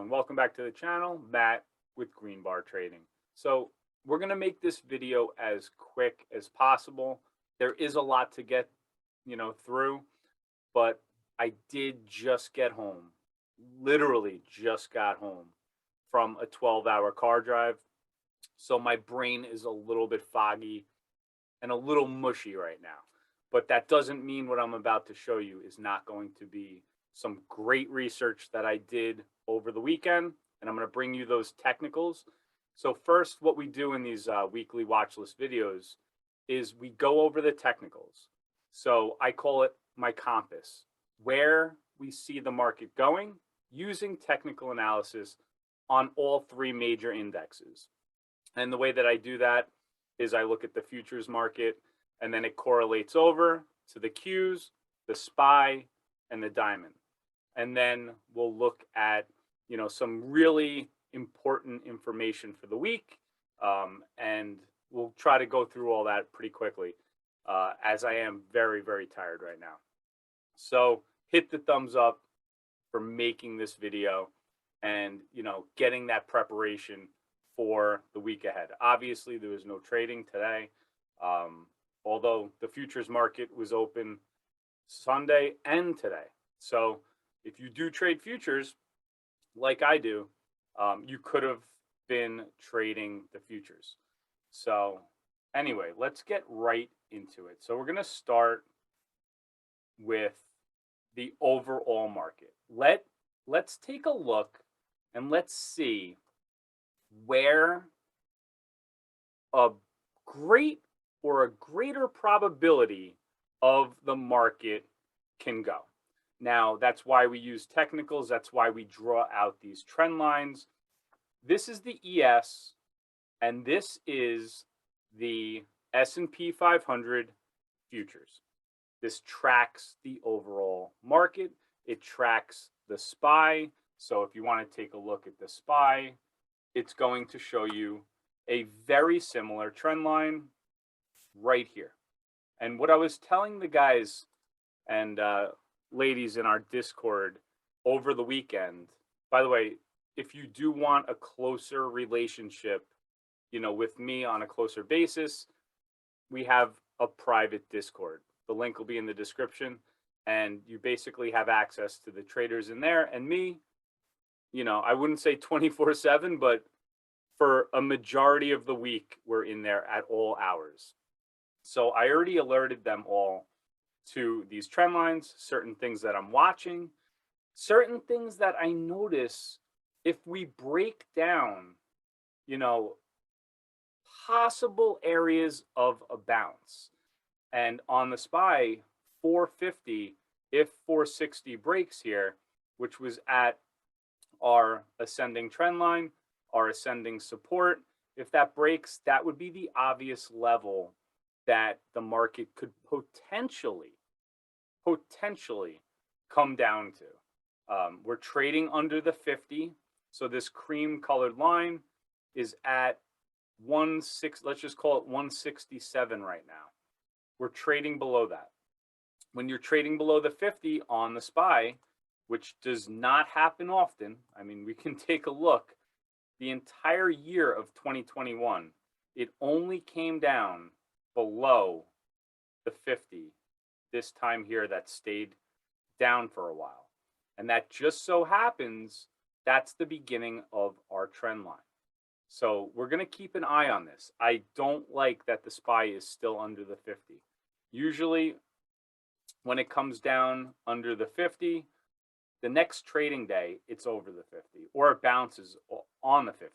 everyone, welcome back to the channel. Matt with Green Bar Trading. So we're going to make this video as quick as possible. There is a lot to get through, but I did just get home, literally just got home from a 12-hour car drive. So my brain is a little bit foggy and a little mushy right now, but that doesn't mean what I'm about to show you is not going to be some great research that I did over the weekend, and I'm going to bring you those technicals. So first, what we do in these weekly watch list videos is we go over the technicals. So I call it my compass, where we see the market going using technical analysis on all three major indexes. And the way that I do that is I look at the futures market, and then it correlates over to the Qs, the SPY, and the diamond. And then we'll look at, some really important information for the week. And we'll try to go through all that pretty quickly, as I am very, very tired right now. So hit the thumbs up for making this video and, getting that preparation for the week ahead. Obviously, there was no trading today, although the futures market was open Sunday and today. So if you do trade futures, like I do, you could have been trading the futures. So anyway, let's get right into it. So we're going to start with the overall market. Let's take a look and let's see where a great or a greater probability of the market can go. Now, that's why we use technicals. That's why we draw out these trend lines. This is the ES, and this is the S&P 500 futures. This tracks the overall market. It tracks the SPY. So if you want to take a look at the SPY, it's going to show you a very similar trend line right here. And what I was telling the guys and ladies in our Discord over the weekend, by the way, if you do want a closer relationship, with me on a closer basis, we have a private Discord. The link will be in the description, and you basically have access to the traders in there and me. I wouldn't say 24/7, but for a majority of the week, we're in there at all hours. So I already alerted them all to these trend lines, certain things that I'm watching, certain things that I notice if we break down, possible areas of a bounce. And on the SPY, 450, if 460 breaks here, which was at our ascending trend line, our ascending support, if that breaks, that would be the obvious level that the market could potentially come down to. We're trading under the 50. So this cream colored line is at 16, let's just call it 167 right now. We're trading below that. When you're trading below the 50 on the SPY, which does not happen often, I mean, we can take a look. The entire year of 2021, it only came down below the 50. This time here, that stayed down for a while. And that just so happens, that's the beginning of our trend line. So we're going to keep an eye on this. I don't like that the SPY is still under the 50. Usually, when it comes down under the 50, the next trading day, it's over the 50, or it bounces on the 50.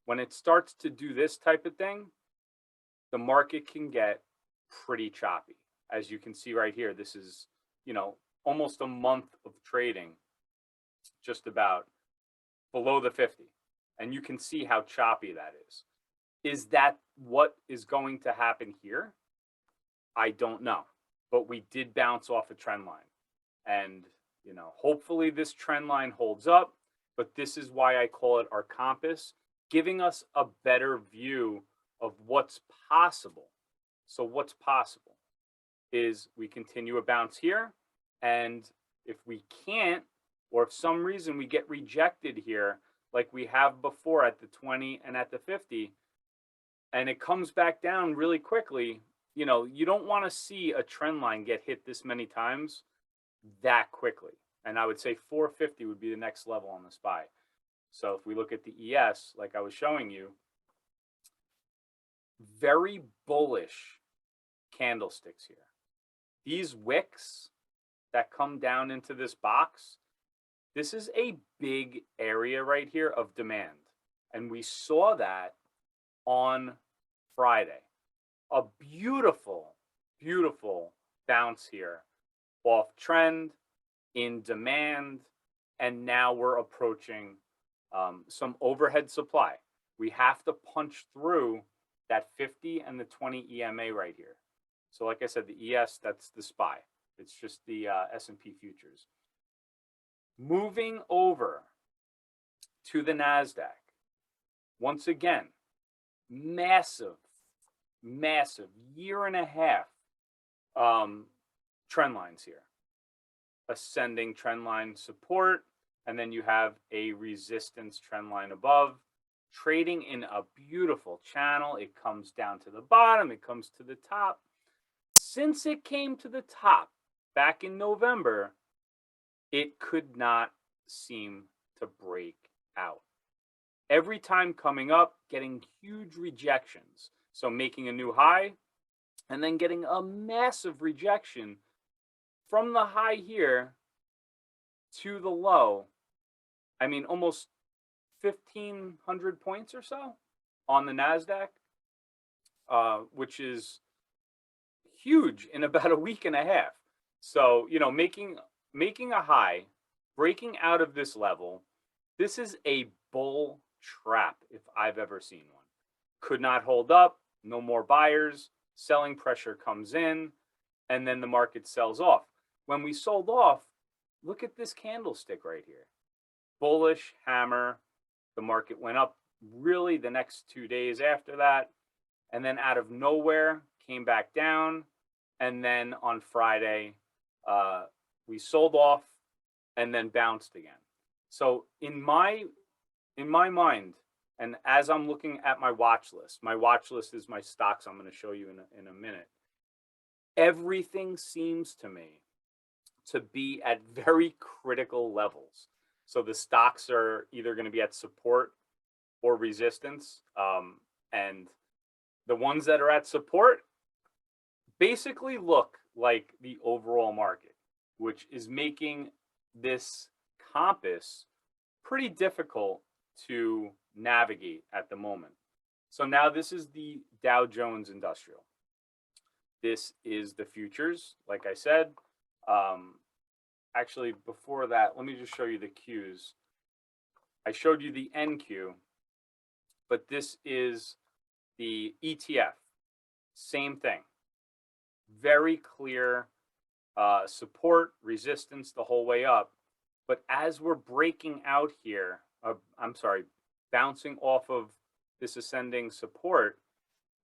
When it starts to do this type of thing, the market can get pretty choppy. As you can see right here, this is, almost a month of trading, just about below the 50. And you can see how choppy that is. Is that what is going to happen here? I don't know. But we did bounce off a trend line. And hopefully this trend line holds up, but this is why I call it our compass, giving us a better view of what's possible. So what's possible is we continue a bounce here, and if we can't, or if some reason we get rejected here, like we have before at the 20 and at the 50, and it comes back down really quickly, you don't want to see a trend line get hit this many times that quickly. And I would say 450 would be the next level on the SPY. So if we look at the ES, like I was showing you, very bullish candlesticks here. These wicks that come down into this box, this is a big area right here of demand. And we saw that on Friday. A beautiful, beautiful bounce here off trend, in demand, and now we're approaching some overhead supply. We have to punch through that 50 and the 20 EMA right here. So like I said, the ES, that's the SPY. It's just the S&P futures. Moving over to the Nasdaq. Once again, massive year and a half trend lines here. Ascending trend line support, and then you have a resistance trend line above, trading in a beautiful channel. It comes down to the bottom, it comes to the top. Since it came to the top back in November, it could not seem to break out. Every time coming up, getting huge rejections. So making a new high and then getting a massive rejection from the high here to the low. I mean, almost 1,500 points or so on the Nasdaq, which is huge in about a week and a half. So, making a high, breaking out of this level, this is a bull trap if I've ever seen one. Could not hold up, no more buyers, selling pressure comes in, and then the market sells off. When we sold off, look at this candlestick right here. Bullish hammer. The market went up really the next 2 days after that, and then out of nowhere came back down, and then on Friday we sold off and then bounced again. So in my mind, and as I'm looking at my watch list is my stocks I'm going to show you in a minute. Everything seems to me to be at very critical levels. So the stocks are either going to be at support or resistance. And the ones that are at support basically look like the overall market, which is making this compass pretty difficult to navigate at the moment. So now this is the Dow Jones Industrial. This is the futures, like I said. Actually, before that, let me just show you the Qs. I showed you the NQ, but this is the ETF. Same thing. Very clear support, resistance the whole way up. But as we're breaking out here, bouncing off of this ascending support,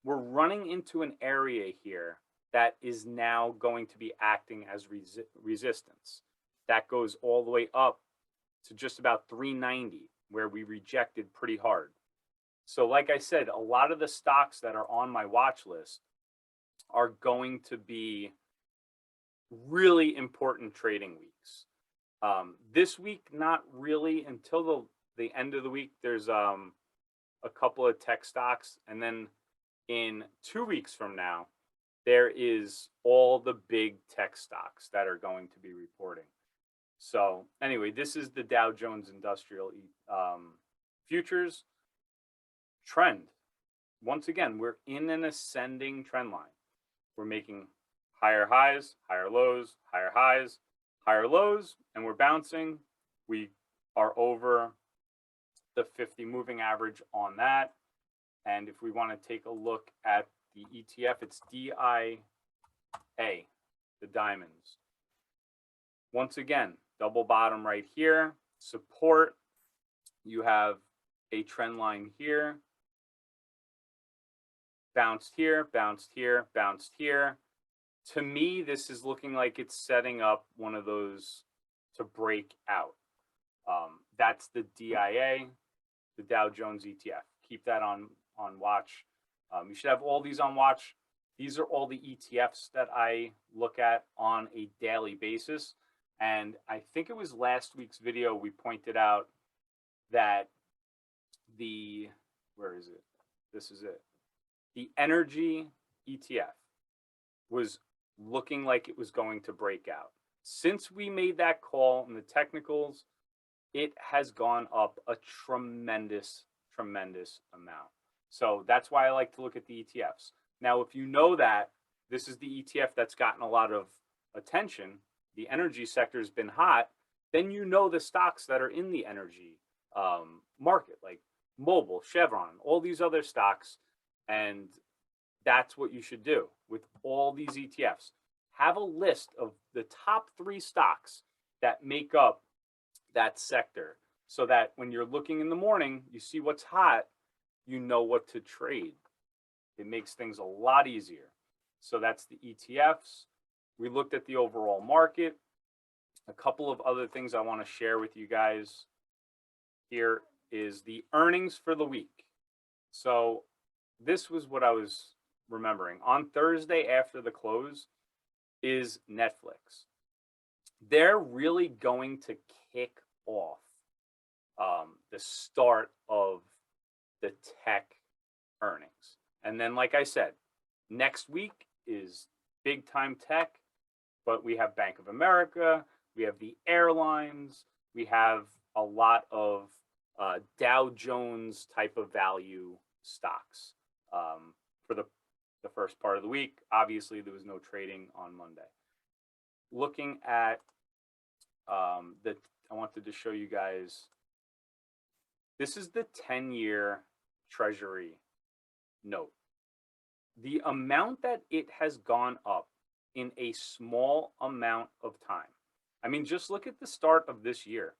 we're running into an area here that is now going to be acting as resistance. That goes all the way up to just about 390, where we rejected pretty hard. So like I said, a lot of the stocks that are on my watch list are going to be really important trading weeks. This week, not really until the end of the week. There's a couple of tech stocks, and then in 2 weeks from now, there is all the big tech stocks that are going to be reporting. So anyway, this is the Dow Jones Industrial futures trend. Once again, we're in an ascending trend line. We're making higher highs, higher lows, higher highs, higher lows, and we're bouncing. We are over the 50 moving average on that. And if we want to take a look at the ETF, it's DIA, the diamonds. Once again, double bottom right here, support. You have a trend line here, bounced here, bounced here, bounced here. To me, this is looking like it's setting up one of those to break out. That's the DIA. the Dow Jones ETF. Keep that on watch. You should have all these on watch. These are all the ETFs that I look at on a daily basis. And I think it was last week's video we pointed out that where is it? This is it. The energy ETF was looking like it was going to break out. Since we made that call in the technicals, it has gone up a tremendous amount. So that's why I like to look at the ETFs. Now, if you know that this is the ETF that's gotten a lot of attention, the energy sector has been hot, then you know the stocks that are in the energy market, like Mobil, Chevron, all these other stocks. And that's what you should do with all these ETFs. Have a list of the top 3 stocks that make up that sector so that when you're looking in the morning, you see what's hot, you know what to trade. It makes things a lot easier. So that's the ETFs. We looked at the overall market. A couple of other things I want to share with you guys here is the earnings for the week. So this was what I was remembering. On Thursday after the close is Netflix. They're really going to kick off the start of the tech earnings. And then, like I said, next week is big time tech, but we have Bank of America, we have the airlines, we have a lot of Dow Jones type of value stocks for the first part of the week. Obviously, there was no trading on Monday. Looking at I wanted to show you guys, this is the 10-year Treasury note. The amount that it has gone up in a small amount of time. I mean, just look at the start of this year,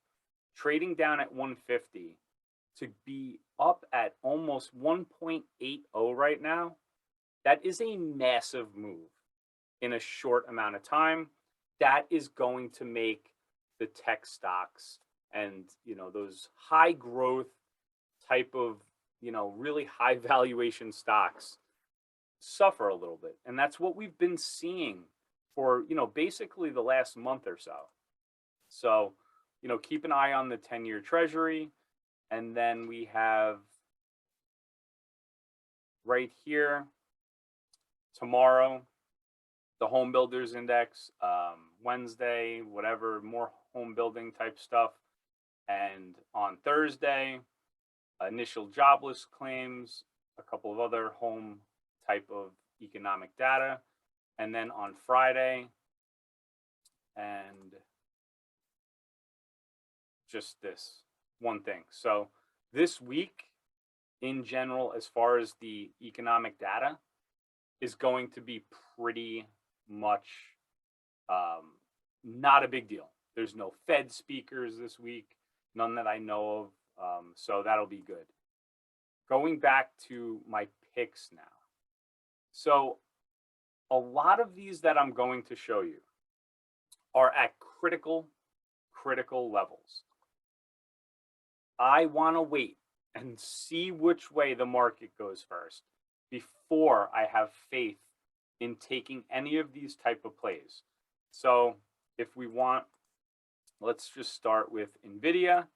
trading down at 150 to be up at almost 1.80 right now. That is a massive move in a short amount of time. That is going to make the tech stocks and, those high growth type of, really high valuation stocks suffer a little bit. And that's what we've been seeing for, basically the last month or so. So, keep an eye on the 10-year Treasury. And then we have right here, tomorrow, the home builders index, Wednesday, whatever, more home building type stuff. And on Thursday, initial jobless claims, a couple of other home type of economic data. And then on Friday, and just this one thing. So this week, in general, as far as the economic data, is going to be pretty much not a big deal. There's no Fed speakers this week, none that I know of, so that'll be good. Going back to my picks now. So a lot of these that I'm going to show you are at critical levels. I want to wait and see which way the market goes first before I have faith in taking any of these type of plays. So if we want, let's just start with Nvidia.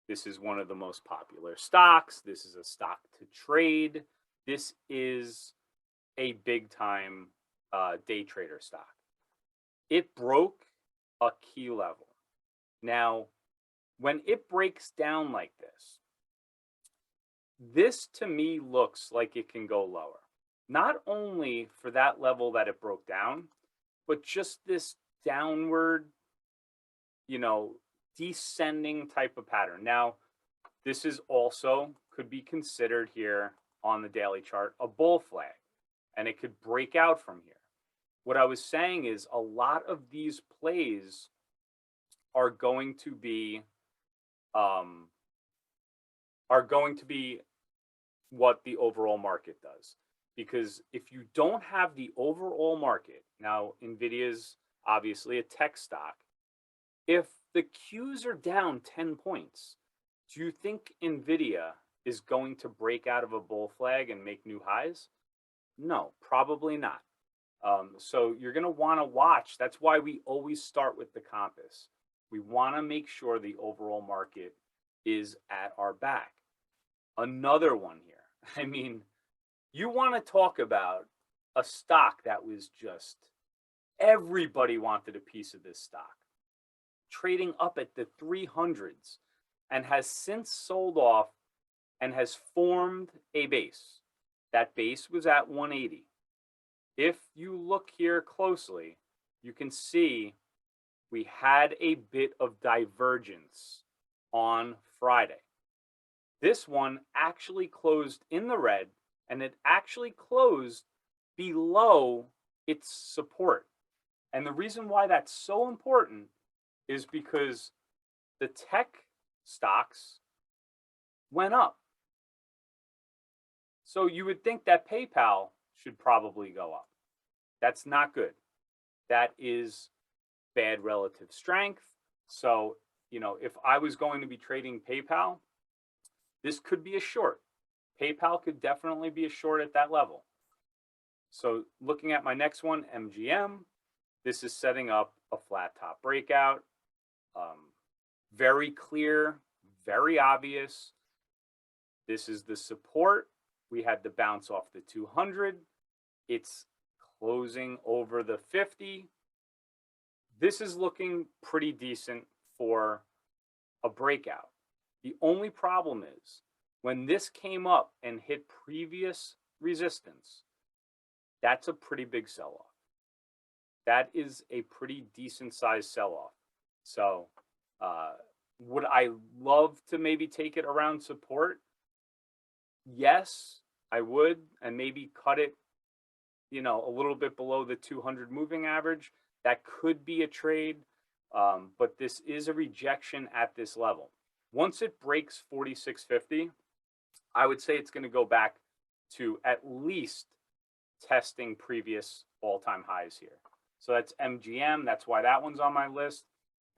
This is one of the most popular stocks. This is a stock to trade. This is a big time day trader stock. It broke a key level. Now, when it breaks down like this to me looks like it can go lower. Not only for that level that it broke down, but just this downward, descending type of pattern. Now, this is also could be considered here on the daily chart a bull flag, and it could break out from here. What I was saying is a lot of these plays are going to be what the overall market does. Because if you don't have the overall market, now Nvidia's obviously a tech stock, if the Qs are down 10 points, Do you think Nvidia is going to break out of a bull flag and make new highs? No, probably not. So you're going to want to watch. That's why we always start with the compass. We want to make sure the overall market is at our back. Another one here. I mean, you want to talk about a stock that was just everybody wanted a piece of this stock, trading up at the 300s and has since sold off and has formed a base. That base was at 180. If you look here closely, you can see we had a bit of divergence on Friday. This one actually closed in the red, and it actually closed below its support. And the reason why that's so important is because the tech stocks went up. So you would think that PayPal should probably go up. That's not good. That is bad relative strength. So, if I was going to be trading PayPal, this could be a short. PayPal could definitely be a short at that level. So looking at my next one, MGM, this is setting up a flat top breakout. Very clear, very obvious. This is the support. We had the bounce off the 200. It's closing over the 50. This is looking pretty decent for a breakout. The only problem is when this came up and hit previous resistance, that's a pretty big sell-off. That is a pretty decent sized sell-off. So would I love to maybe take it around support? Yes, I would, and maybe cut it, a little bit below the 200 moving average. That could be a trade, but this is a rejection at this level. Once it breaks 46.50, I would say it's going to go back to at least testing previous all-time highs here. So that's MGM. That's why that one's on my list.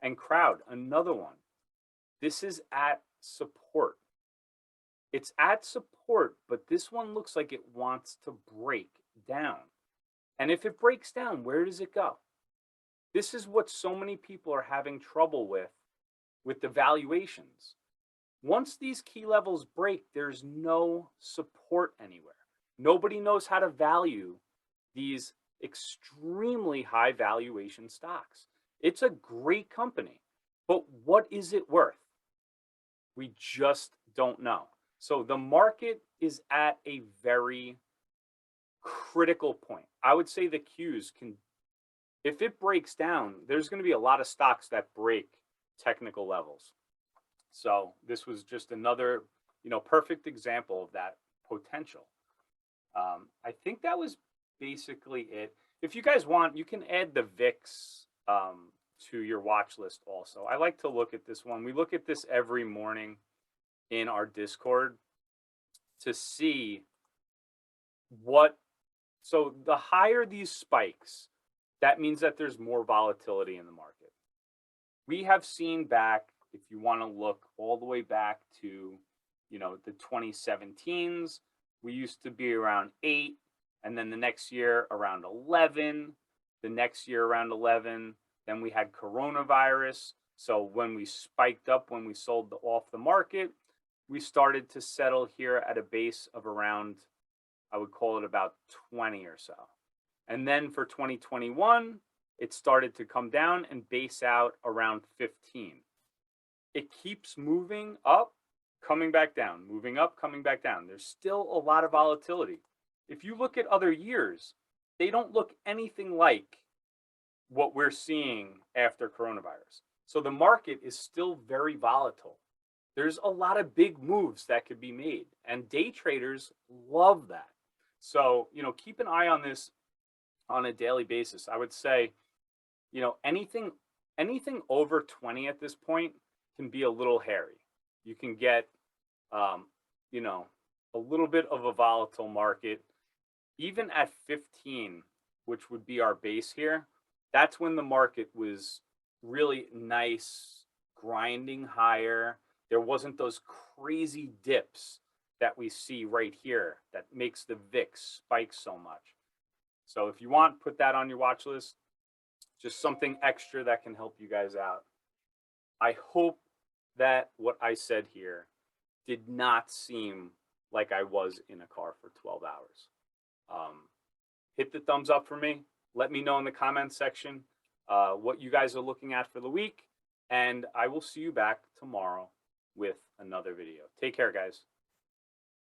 And Crowd, another one. This is at support. It's at support, but this one looks like it wants to break down. And if it breaks down, where does it go? This is what so many people are having trouble with the valuations. Once these key levels break, there's no support anywhere. Nobody knows how to value these extremely high valuation stocks. It's a great company, but what is it worth? We just don't know. So the market is at a very critical point. I would say the Qs can, if it breaks down, there's going to be a lot of stocks that break technical levels. So this was just another, perfect example of that potential. I think that was basically it. If you guys want, you can add the VIX to your watch list also. I like to look at this one. We look at this every morning in our Discord to see so the higher these spikes, that means that there's more volatility in the market. We have seen back, if you want to look all the way back to, the 2017s, we used to be around 8, and then the next year around 11, the next year around 11, then we had coronavirus. So when we spiked up, when we sold off the market, we started to settle here at a base of around, I would call it about 20 or so. And then for 2021, it started to come down and base out around 15. It keeps moving up, coming back down, moving up, coming back down. There's still a lot of volatility. If you look at other years, they don't look anything like what we're seeing after coronavirus. So the market is still very volatile. There's a lot of big moves that could be made, and day traders love that. So, keep an eye on this on a daily basis. I would say, anything over 20 at this point can be a little hairy. You can get, a little bit of a volatile market. Even at 15, which would be our base here, that's when the market was really nice, grinding higher. There wasn't those crazy dips that we see right here that makes the VIX spike so much. So if you want, put that on your watch list. Just something extra that can help you guys out. I hope that what I said here did not seem like I was in a car for 12 hours. Hit the thumbs up for me. Let me know in the comments section what you guys are looking at for the week. And I will see you back tomorrow with another video. Take care, guys.